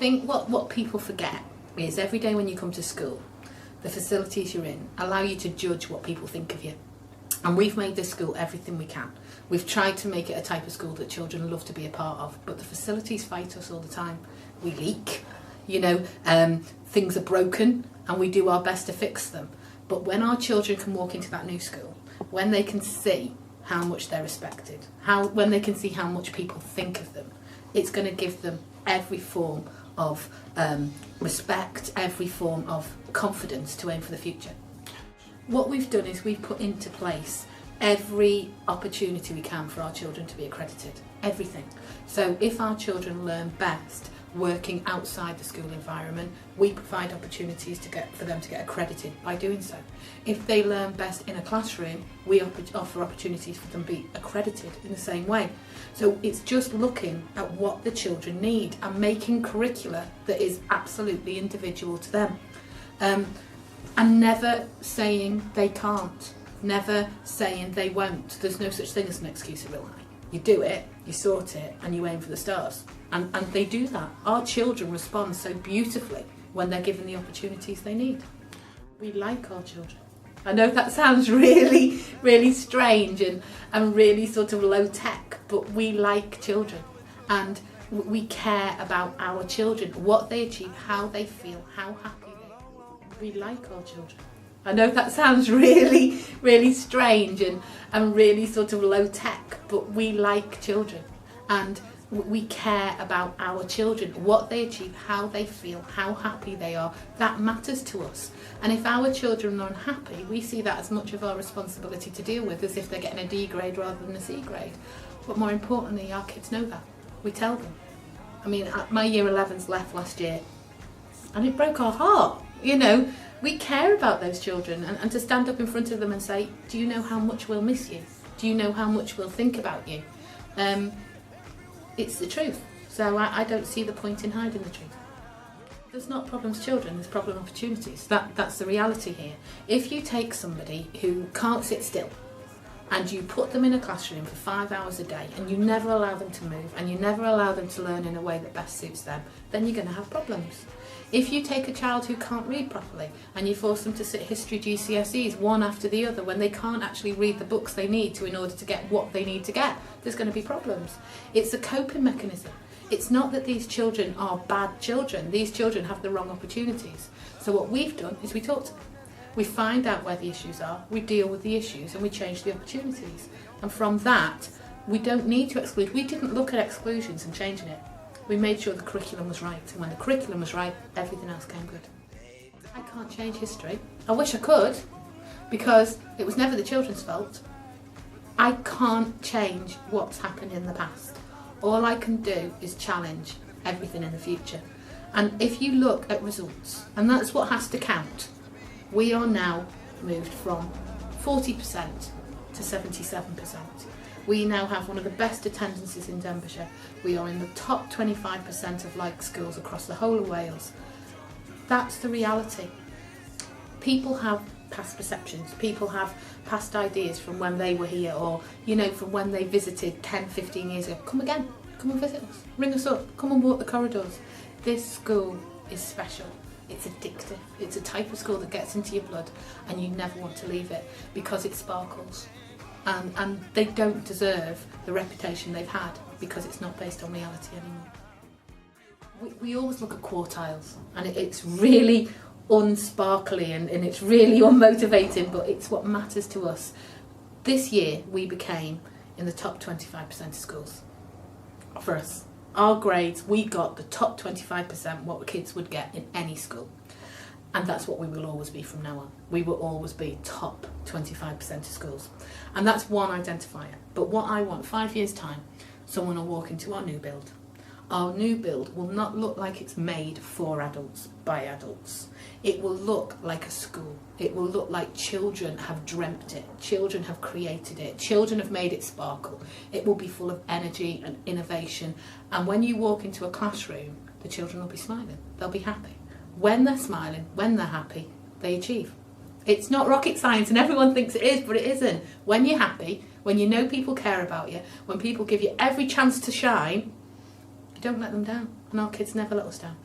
think what people forget is every day when you come to school, the facilities you're in allow you to judge what people think of you. And we've made this school everything we can. We've tried to make it a type of school that children love to be a part of, but the facilities fight us all the time. We leak, things are broken, and we do our best to fix them. But when our children can walk into that new school, when they can see how much they're respected, when they can see how much people think of them, it's going to give them every form of respect, every form of confidence to aim for the future. What we've done is we've put into place every opportunity we can for our children to be accredited, everything. So if our children learn best working outside the school environment, we provide opportunities for them to get accredited by doing so. If they learn best in a classroom, we offer opportunities for them to be accredited in the same way. So it's just looking at what the children need and making curricula that is absolutely individual to them. And never saying they can't, never saying they won't. There's no such thing as an excuse at Rhyl High. You do it, you sort it, and you aim for the stars. And they do that. Our children respond so beautifully when they're given the opportunities they need. We like our children. I know that sounds really, really strange and really sort of low tech, but we like children. And we care about our children, what they achieve, how they feel, how happy they are. We like our children. I know that sounds really, really strange and really sort of low tech, but we like children. And we care about our children, what they achieve, how they feel, how happy they are. That matters to us. And if our children are unhappy, we see that as much of our responsibility to deal with as if they're getting a D grade rather than a C grade. But more importantly, our kids know that. We tell them. I mean, my year 11s left last year and it broke our heart. We care about those children, and to stand up in front of them and say, do you know how much we'll miss you? Do you know how much we'll think about you? It's the truth. So I don't see the point in hiding the truth. There's not problems children, there's problem opportunities. That's the reality here. If you take somebody who can't sit still and you put them in a classroom for 5 hours a day and you never allow them to move and you never allow them to learn in a way that best suits them, then you're going to have problems. If you take a child who can't read properly and you force them to sit history GCSEs one after the other when they can't actually read the books they need in order to get what they need to get, there's going to be problems. It's a coping mechanism. It's not that these children are bad children. These children have the wrong opportunities. So what we've done is we talk to them. We find out where the issues are, we deal with the issues, and we change the opportunities. And from that, we don't need to exclude. We didn't look at exclusions and changing it. We made sure the curriculum was right, and when the curriculum was right, everything else came good. I can't change history. I wish I could, because it was never the children's fault. I can't change what's happened in the past. All I can do is challenge everything in the future. And if you look at results, and that's what has to count, we are now moved from 40% to 77%. We now have one of the best attendances in Denbighshire. We are in the top 25% of like schools across the whole of Wales. That's the reality. People have past perceptions. People have past ideas from when they were here or, from when they visited 10, 15 years ago. Come again. Come and visit us. Ring us up. Come and walk the corridors. This school is special. It's addictive. It's a type of school that gets into your blood and you never want to leave it because it sparkles. And they don't deserve the reputation they've had because it's not based on reality anymore. We always look at quartiles and it's really unsparkly and it's really unmotivating, but it's what matters to us. This year we became in the top 25% of schools. For us, our grades, we got the top 25% what kids would get in any school. And that's what we will always be from now on. We will always be top 25% of schools. And that's one identifier. But what I want, 5 years' time, someone will walk into our new build. Our new build will not look like it's made for adults, by adults. It will look like a school. It will look like children have dreamt it. Children have created it. Children have made it sparkle. It will be full of energy and innovation. And when you walk into a classroom, the children will be smiling. They'll be happy. When they're smiling, when they're happy, they achieve. It's not rocket science and everyone thinks it is, but it isn't. When you're happy, when you know people care about you, when people give you every chance to shine, you don't let them down. And our kids never let us down.